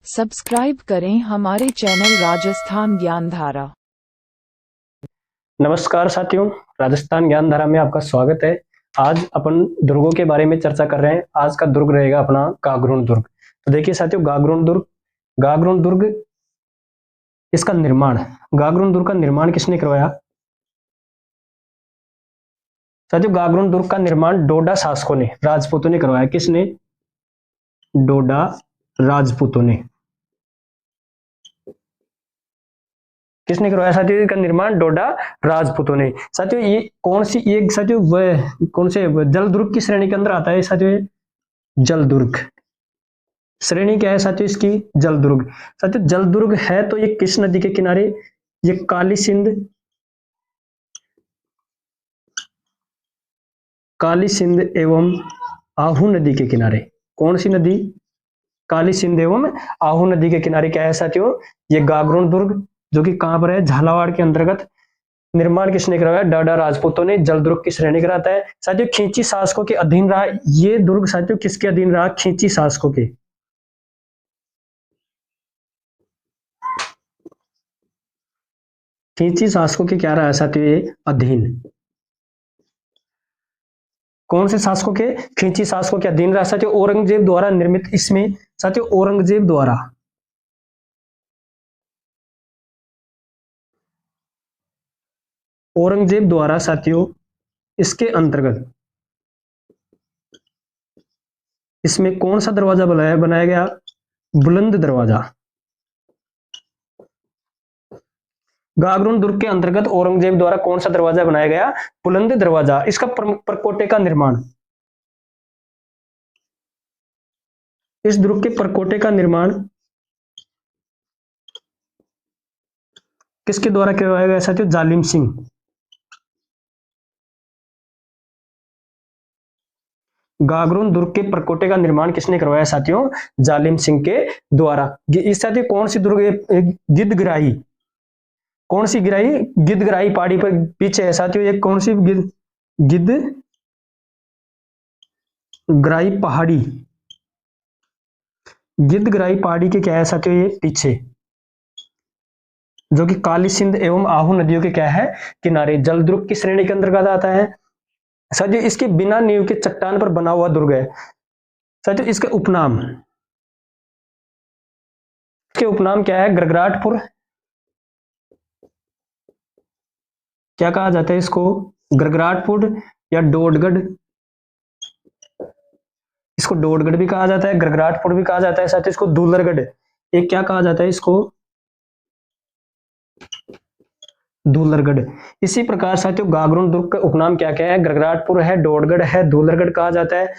Subscribe करें हमारे channel Rajasthan Gyandhara. नमस्कार साथियों, राजस्थान ज्ञानधारा में आपका स्वागत है। आज अपन दुर्गों के बारे में चर्चा कर रहे हैं। आज का दुर्ग रहेगा अपना गागरोन दुर्ग। तो देखिए साथियों, गागरोन दुर्ग इसका निर्माण, गागरोन दुर्ग का निर्माण किसने करवाया? साथियों, गागरोन दुर्ग का निर्माण डोडा शासकों ने, राजपूतों ने करवाया। किसने? डोडा राजपूतों ने। किसने करवाया साथियों इसका निर्माण? डोडा राजपूतों ने। साथियों ये कौन सी, ये साथियों वह कौन से जल दुर्ग की श्रेणी के अंदर आता है साथियों? जल दुर्ग श्रेणी क्या है साथियों इसकी? जल दुर्ग। साथियों जल दुर्ग है तो ये किस नदी के किनारे? ये काली सिंध एवं आहू नदी के किनारे। कौन सी नदी? काली सिंध एवं आहू नदी के किनारे क्या है साथियों? ये गागरोन दुर्ग, जो कि कहां पर है? झालावाड़ के अंतर्गत। निर्माण किसने करवाया? डोडा राजपूतों ने। जल दुर्ग की श्रेणी कराता है। साथियों खींची शासकों के अधीन रहा ये दुर्ग। साथियों किसके अधीन रहा? खींची शासकों के। खींची शासकों के क्या रहा साथियों? ये अधीन। कौन से शासकों के? खींची शासकों के अधीन रहा साथियों। औरंगजेब द्वारा निर्मित इसमें साथियों, औरंगजेब द्वारा साथियों इसके अंतर्गत इसमें कौन सा दरवाजा बनाया गया? बुलंद दरवाजा। गागरोन दुर्ग के अंतर्गत औरंगजेब द्वारा कौन सा दरवाजा बनाया गया? बुलंद दरवाजा। इसका परकोटे का निर्माण, इस दुर्ग के परकोटे का निर्माण किसके द्वारा करवाया गया साथियों? जालिम सिंह। गागरोन दुर्ग के परकोटे का निर्माण किसने करवाया साथियों? जालिम सिंह के द्वारा। इस साथियों कौन सी दुर्ग? गिद्धग्राही। कौन सी गिराई? गिद्धग्राही पहाड़ी पर पीछे है साथियों। ये कौन सी? गिद्धग्राही पहाड़ी। गिद्धग्राही पहाड़ी के क्या है साथियों? ये पीछे, जो कि काली सिंध एवं आहू नदियों के क्या है? किनारे। जल दुर्ग की श्रेणी के अंतर्गत आता है साथियों। इसके बिना नींव के चट्टान पर बना हुआ दुर्ग है साथियों। इसके उपनाम, इसके उपनाम क्या है? गरगराटपुर। क्या कहा जाता है इसको? गरगराटपुर या डोडगढ़। इसको डोडगढ़ भी कहा जाता है, गरगराटपुर भी कहा जाता है साथियों। इसको दूलरगढ़, एक क्या कहा जाता है इसको? दूलरगढ़। इसी प्रकार साथियों गागरोन दुर्ग का उपनाम क्या क्या है? गरगराटपुर है, डोडगढ़ है, दूलरगढ़ कहा जाता है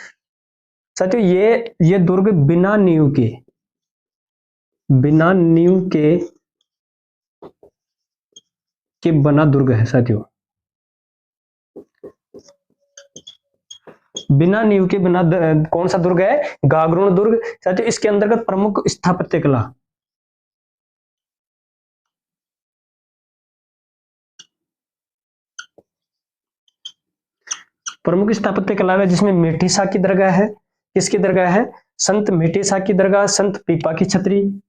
साथियों। ये दुर्ग बिना नींव के बना दुर्ग है साथियों। बिना नींव के बना कौन सा दुर्ग है? गागरोन दुर्ग साथियों। इसके अंतर्गत प्रमुख स्थापत्य कला, प्रमुख स्थापत्य कला है जिसमें मीठी सा की दरगाह है। किसकी दरगाह है? संत मीठी सा की दरगाह, संत पीपा की छतरी,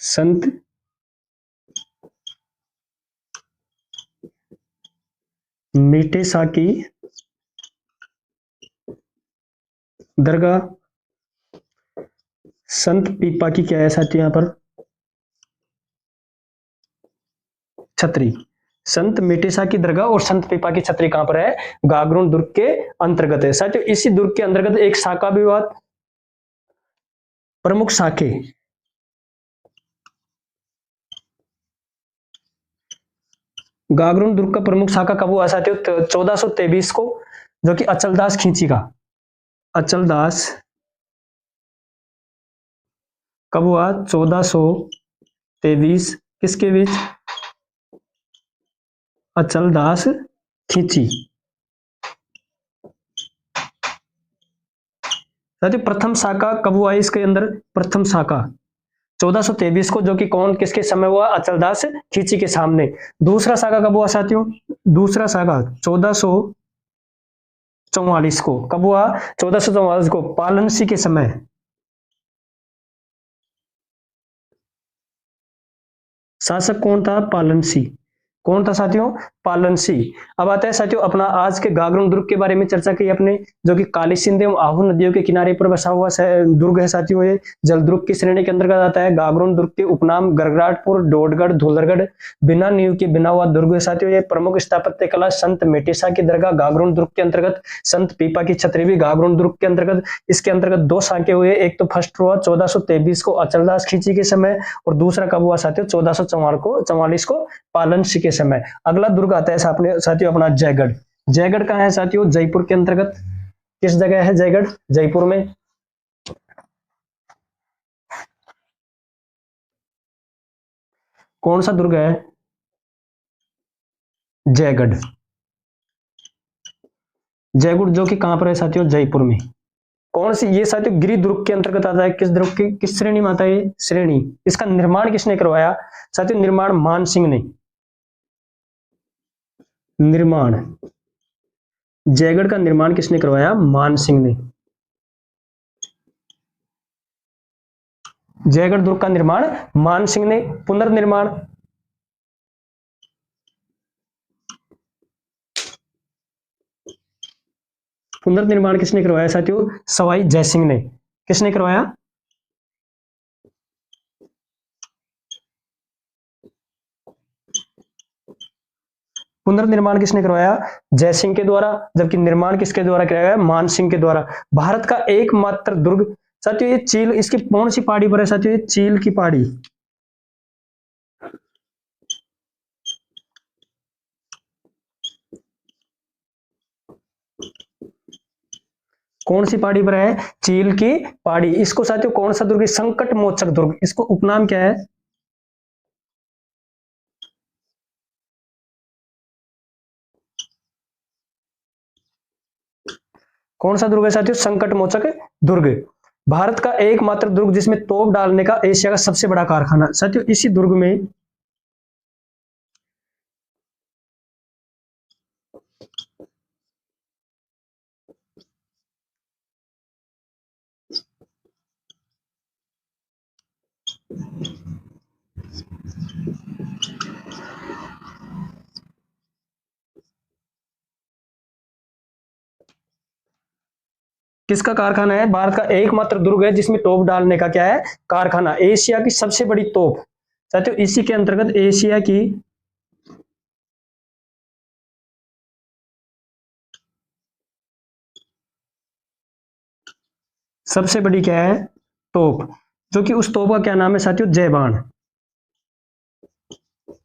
संत मीठे सा की दरगाह, संत पीपा की क्या है साथियों? यहां पर छतरी। संत मीठेसा की दरगाह और संत पीपा की छतरी कहां पर है? गागरोन दुर्ग के अंतर्गत है साथियों। इसी दुर्ग के अंतर्गत एक शाखा विवाद, प्रमुख शाखे, गागरोन दुर्ग का प्रमुख शाखा कब हुआ साथियों? 1423 को, जो कि अचलदास खींची का। अचलदास कब हुआ? 1423। किसके बीच? अचलदास खींची। साथियों प्रथम शाखा कब हुआ इसके अंदर? प्रथम शाखा 1423 को, जो कि कौन किसके समय हुआ? अचलदास खींची के सामने। दूसरा शाखा कब हुआ साथियों? दूसरा शाखा 1444 को। कब हुआ? 1444 को, पालन सिंह के समय। शासक कौन था? पालन सिंह। कौन था साथियों? पालन सिंह। अब आता है साथियों अपना आज के गागरोन दुर्ग के बारे में चर्चा की अपने, जो कि काली सिंध एवं आहू नदियों के किनारे पर बसा हुआ दुर्ग है साथियों। ये जल दुर्ग की श्रेणी के अंतर्गत आता है। गागरोन दुर्ग के उपनाम गरगराटपुर, डोडगढ़, धुलरगढ़, बिना नींव के बिना हुआ दुर्ग है साथियों। ये प्रमुख स्थापत्य कला संत मेटेसा की दरगाह गागरोन दुर्ग के अंतर्गत, संत पीपा की छतरी भी गागरोन दुर्ग के अंतर्गत। इसके अंतर्गत दो साके हुए, एक तो फर्स्ट हुआ 1423 को अचलदास खींची के समय, और दूसरा कब हुआ साथियों? 1444 को पालन सिंह के समय। अगला दुर्ग आता है साथियों अपना जयगढ़। जयगढ़ कहाँ है साथियों? जयपुर के अंतर्गत। किस जगह है जयगढ़? जयपुर में। कौन सा दुर्ग है? जयगढ़। जयगढ़ जो कि कहां पर है साथियों? जयपुर में। कौन सी? ये साथियों गिरि दुर्ग के अंतर्गत आता है। किस दुर्ग की, किस श्रेणी में आता है ये? श्रेणी। इसका निर्माण किसने करवाया साथियों? निर्माण मान सिंह ने। निर्माण, जयगढ़ का निर्माण किसने करवाया? मान सिंह ने। जयगढ़ दुर्ग का निर्माण मान सिंह ने। पुनर्निर्माण, पुनर्निर्माण किसने करवाया साथियों? सवाई जयसिंह ने। किसने करवाया? पुनर्निर्माण किसने करवाया? जयसिंह के द्वारा। जबकि निर्माण किसके द्वारा कराया गया? मान सिंह के द्वारा। भारत का एकमात्र दुर्ग साथियों, ये चील, इसकी कौन सी पहाड़ी पर है साथियों? ये चील की पहाड़ी। कौन सी पहाड़ी पर है? चील की पहाड़ी। इसको साथियों कौन सा दुर्ग? संकट मोचक दुर्ग। इसको उपनाम क्या है? कौन सा दुर्ग है साथियों? संकट मोचक दुर्ग। भारत का एकमात्र दुर्ग जिसमें तोप डालने का एशिया का सबसे बड़ा कारखाना साथियों, इसी दुर्ग में। किसका कारखाना है? भारत का एकमात्र दुर्ग है जिसमें तोप डालने का क्या है? कारखाना। एशिया की सबसे बड़ी तोप साथियों, इसी के अंतर्गत एशिया की सबसे बड़ी क्या है? तोप। जो कि उस तोप का क्या नाम है साथियों? जयबान।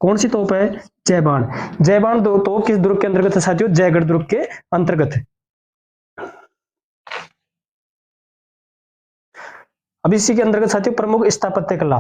कौन सी तोप है? जयबान। जयबान दो तोप किस दुर्ग के अंतर्गत है साथियों? जयगढ़ दुर्ग के अंतर्गत है। अब इसी के अंतर्गत साथियों प्रमुख स्थापत्य कला।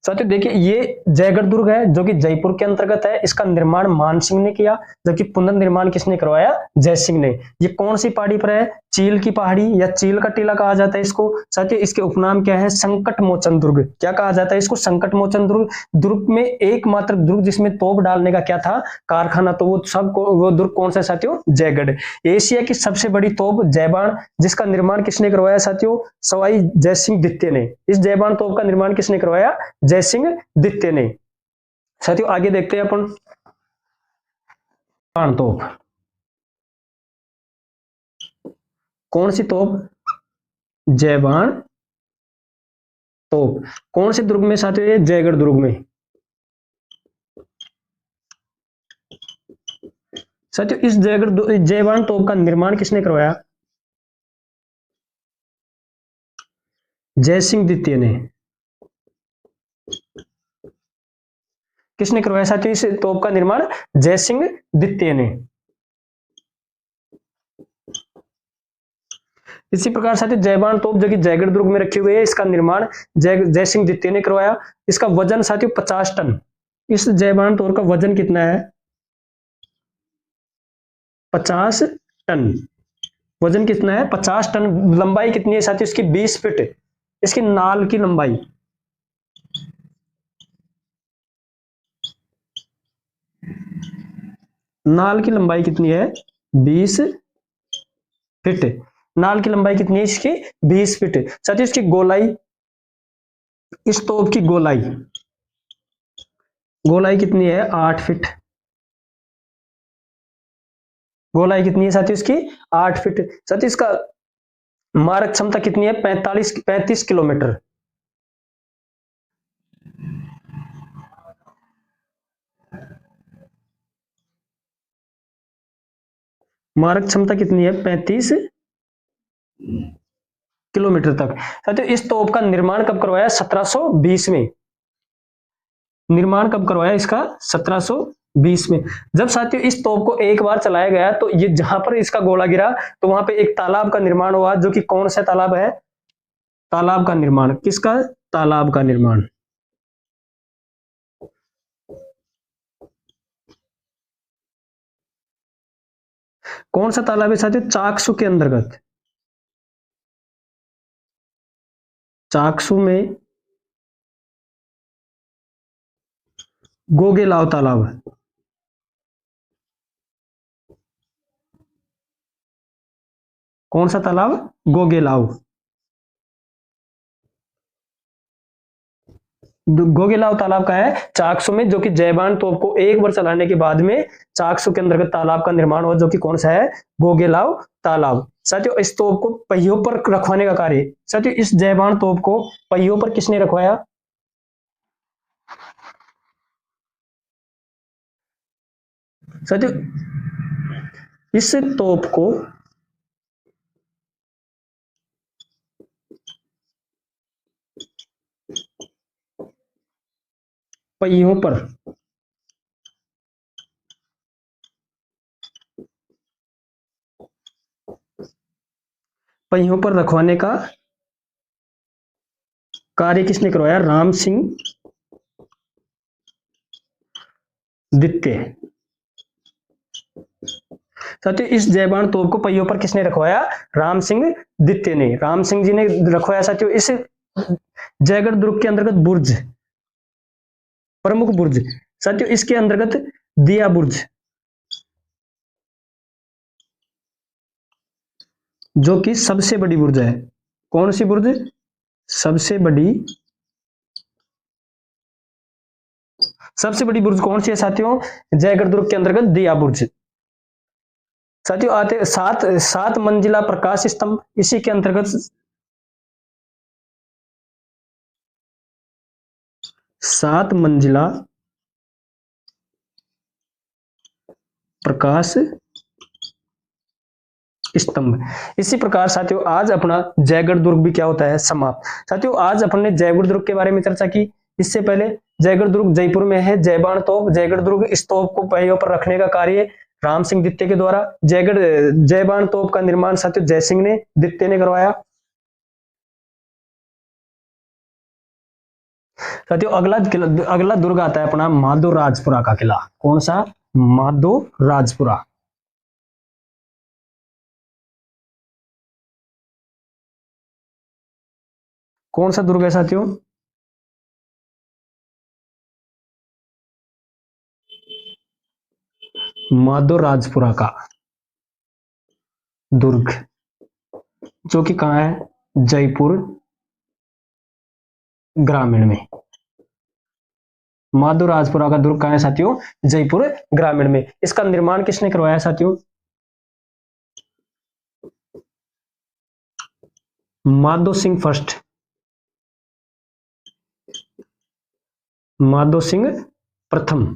साथियों देखिए, ये जयगढ़ दुर्ग है जो कि जयपुर के अंतर्गत है। इसका निर्माण मान सिंह ने किया, जबकि पुनर्निर्माण किसने करवाया? जय सिंह ने। ये कौन सी पहाड़ी पर है? चील की पहाड़ी या चील का टीला कहा जाता है इसको। साथियों इसके उपनाम क्या है? संकट मोचन दुर्ग। क्या कहा जाता है इसको? संकट मोचन दुर्ग। दुर्ग में एकमात्र दुर्ग जिसमें तोप डालने का क्या था? कारखाना। तो वो दुर्ग कौन सा है साथियों? जयगढ़। एशिया की सबसे बड़ी तोप जयबान, जिसका निर्माण किसने करवाया साथियों? सवाई जयसिंह द्वितीय ने। इस जयबान तोप का निर्माण किसने करवाया? जयसिंह द्वितीय ने। साथियों आगे देखते हैं अपन जयबान तोप। कौन सी तोप? जयबान तोप। कौन से दुर्ग में साथियों? ये जयगढ़ दुर्ग में। साथियों इस जयबान तोप का निर्माण किसने करवाया? जयसिंह द्वितीय ने। किसने करवाया साथियों इस तोप का निर्माण? जयसिंह द्वितीय ने। इसी प्रकार साथियों जयबान तोप जो कि जयगढ़ दुर्ग में रखी हुई है, इसका निर्माण जयसिंह द्वितीय ने करवाया। इसका वजन साथियों 50 टन। इस जयबान तोप का वजन कितना है? 50 टन। वजन कितना है? 50 टन। लंबाई कितनी है साथियों इसकी? 20 फीट। इसकी नाल की लंबाई, नाल की लंबाई कितनी है? 20 फीट। नाल की लंबाई कितनी है इसकी? 20 फीट। साथियों इसकी गोलाई, इस तोप की गोलाई, गोलाई कितनी है? 8 फीट। गोलाई कितनी है साथियों इसकी? 8 फीट। साथियों इसका मारक क्षमता कितनी है? 35 किलोमीटर। मारक क्षमता कितनी है? 35 किलोमीटर तक। साथियों इस तोप का निर्माण कब करवाया? 1720 में। निर्माण कब करवाया इसका? 1720 में। जब साथियों इस तोप को एक बार चलाया गया तो ये जहां पर इसका गोला गिरा तो वहां पे एक तालाब का निर्माण हुआ, जो कि कौन सा तालाब है? तालाब का निर्माण। किसका? तालाब का निर्माण। कौन सा तालाब है साथियों? चाकसू के अंतर्गत। चाकसू में गोगेलाव तालाब। कौन सा तालाब? गोगेलाव। गोगेलाव तालाब का है चाकसू में, जो कि जयबान तोप को एक बार चलाने के बाद में चाकसू के अंतर्गत तालाब का निर्माण हुआ, जो कि कौन सा है? गोगेलाव तालाब। साथियों इस तोप को पहियों पर रखवाने का कार्य, साथियों इस जयबान तोप को पहियों पर किसने रखवाया? साथियों इस तोप को पहियों पर पहियों पर रखवाने का कार्य किसने करवाया? राम सिंह द्वितीय। साथियों इस जयबान तोप को पहियों पर किसने रखवाया? राम सिंह द्वितीय ने। राम सिंह जी ने रखवाया। साथियों इस जयगढ़ दुर्ग के अंतर्गत बुर्ज, प्रमुख बुर्ज, साथियों इसके अंतर्गत दिया बुर्ज, जो कि सबसे बड़ी बुर्ज है। कौन सी बुर्ज? सबसे बड़ी, सबसे बड़ी बुर्ज कौन सी है साथियों? जयगढ़ दुर्ग के अंतर्गत दिया बुर्ज। साथियों आते सात सात मंजिला प्रकाश स्तंभ, इसी के अंतर्गत सात मंजिला प्रकाश स्तंभ। इसी प्रकार साथियों आज अपना जयगढ़ दुर्ग भी क्या होता है? समाप्त। साथियों आज अपन ने जयगढ़ दुर्ग के बारे में चर्चा की। इससे पहले जयगढ़ दुर्ग जयपुर में है। जयबान तोप, जयगढ़ दुर्ग इस तोप को पहियों पर रखने का कार्य राम सिंह द्वितीय के द्वारा, जयबान तोप का निर्माण साथियों जय सिंह ने द्वितीय ने करवाया। साथियों अगला दुर्ग आता है अपना माधो राजपुरा का किला। कौन सा? माधो राजपुरा। कौन सा दुर्ग है साथियों? माधो राजपुरा का दुर्ग, जो कि कहां है? जयपुर ग्रामीण में। माधो राजपुरा का दुर्ग कहां है साथियों? जयपुर ग्रामीण में। इसका निर्माण किसने करवाया साथियों? माधो सिंह फर्स्ट, माधो सिंह प्रथम।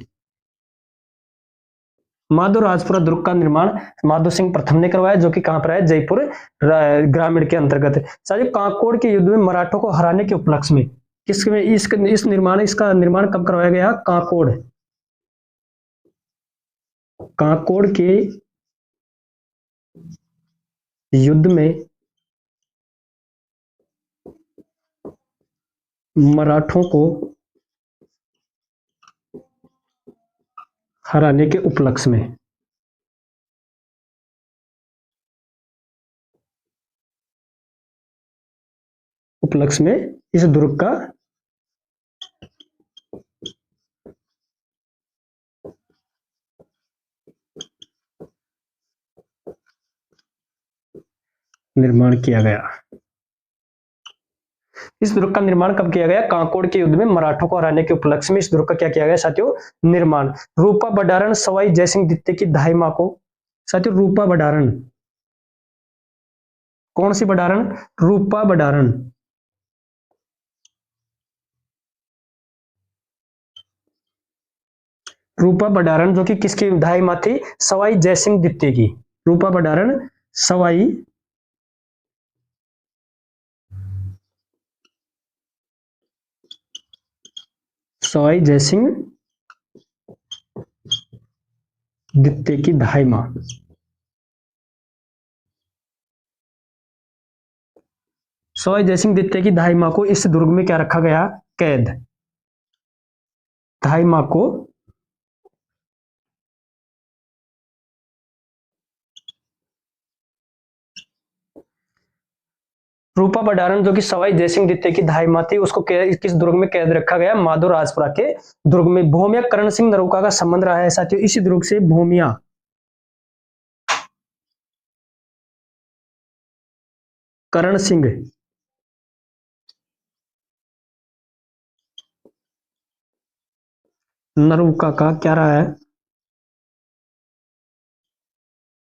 माधो राजपुरा दुर्ग का निर्माण माधो सिंह प्रथम ने करवाया, जो कि कहां पर है? जयपुर ग्रामीण के अंतर्गत। साथियों कांकोड़ के युद्ध में मराठों को हराने के उपलक्ष्य में किसमें इसका निर्माण कब करवाया गया? कांकोड़, कांकोड़ के युद्ध में मराठों को हराने के उपलक्ष्य में इस दुर्ग का निर्माण किया गया। इस दुर्ग का निर्माण कब किया गया? कांकोड़ के युद्ध में मराठों को हराने के उपलक्ष्य में इस दुर्ग का क्या किया गया साथियों? निर्माण। रूपा भंडारण सवाई जयसिंह द्वितीय की दहाई माह को, साथियों रूपा भंडारण, कौन सी भंडारण? रूपा भंडारण। रूपा भंडारण जो कि किसकी दहाई माह थी? सवाई जयसिंह द्वितीय की। रूपा भंडारण सवाई जयसिंह द्वितीय की दहाई माह। सवाई जयसिंह द्वितीय की दहाई माह को इस दुर्ग में क्या रखा गया? कैद। दहाई माह को रूपा भंडारण जो कि सवाई जयसिंह द्वितीय की दहाई माह थी, उसको किस दुर्ग में कैद रखा गया? माधो राजपुरा के दुर्ग में। भूमिया करण सिंह नरूका का संबंध रहा है साथियों इसी दुर्ग से। भूमिया करण सिंह नरूका का क्या रहा है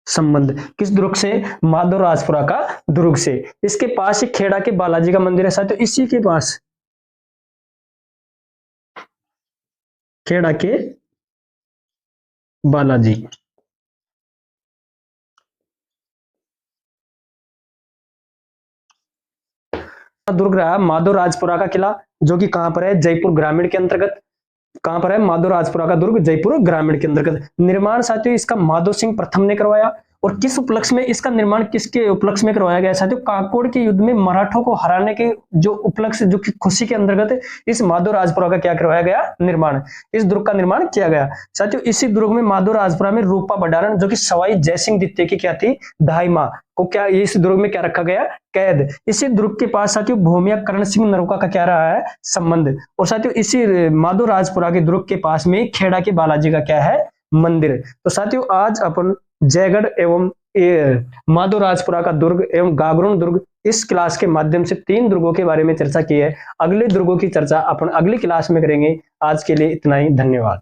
संबंध? किस दुर्ग से? माधो राजपुरा का दुर्ग से। इसके पास ही खेड़ा के बालाजी का मंदिर है साथियों, इसी के पास खेड़ा के बालाजी। दुर्ग रहा माधो राजपुरा का किला जो कि कहां पर है? जयपुर ग्रामीण के अंतर्गत। कहां पर है? माधो राजपुरा का दुर्ग जयपुर ग्रामीण के अंतर्गत। निर्माण साथियों इसका माधो सिंह प्रथम ने करवाया। और किस उपलक्ष्य में इसका निर्माण किसके उपलक्ष्य में करवाया गया साथियों? काकोड़ के युद्ध में मराठों को हराने के जो उपलक्ष्य जो कि खुशी के अंतर्गत इस माधो राजपुरा का क्या करवाया गया? निर्माण। इस दुर्ग का निर्माण किया गया साथियों। इसी दुर्ग में माधो राजपुरा में रूपा भंडारण जो कि सवाई जयसिंह द्वितीय की क्या थी? दहाई माह को क्या इस दुर्ग में क्या रखा गया? कैद। इसी दुर्ग के पास साथियों भूमिया करण सिंह नरूका का क्या रहा है? संबंध। और साथियों इसी माधो राजपुरा के दुर्ग के पास में खेड़ा के बालाजी का क्या है? मंदिर। तो साथियों आज अपन जयगढ़ एवं माधो राजपुरा का दुर्ग एवं गागरोन दुर्ग इस क्लास के माध्यम से 3 दुर्गों के बारे में चर्चा की है। अगले दुर्गों की चर्चा अपन अगली क्लास में करेंगे। आज के लिए इतना ही, धन्यवाद।